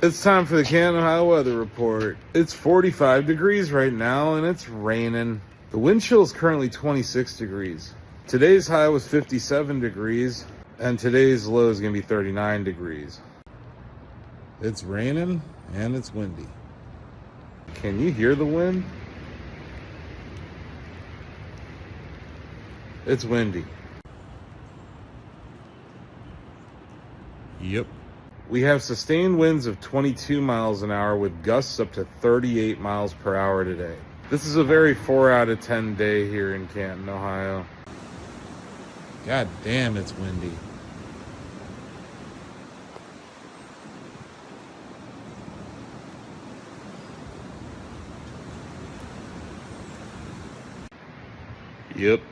It's time for the Canton, Ohio weather report. It's 45 degrees right now and it's raining. The wind chill is currently 26 degrees. Today's high was 57 degrees and today's low is going to be 39 degrees. It's raining and it's windy. Can you hear the wind? It's windy. Yep. We have sustained winds of 22 miles an hour with gusts up to 38 miles per hour today. This is a very 4 out of 10 day here in Canton, Ohio. God damn, it's windy. Yep.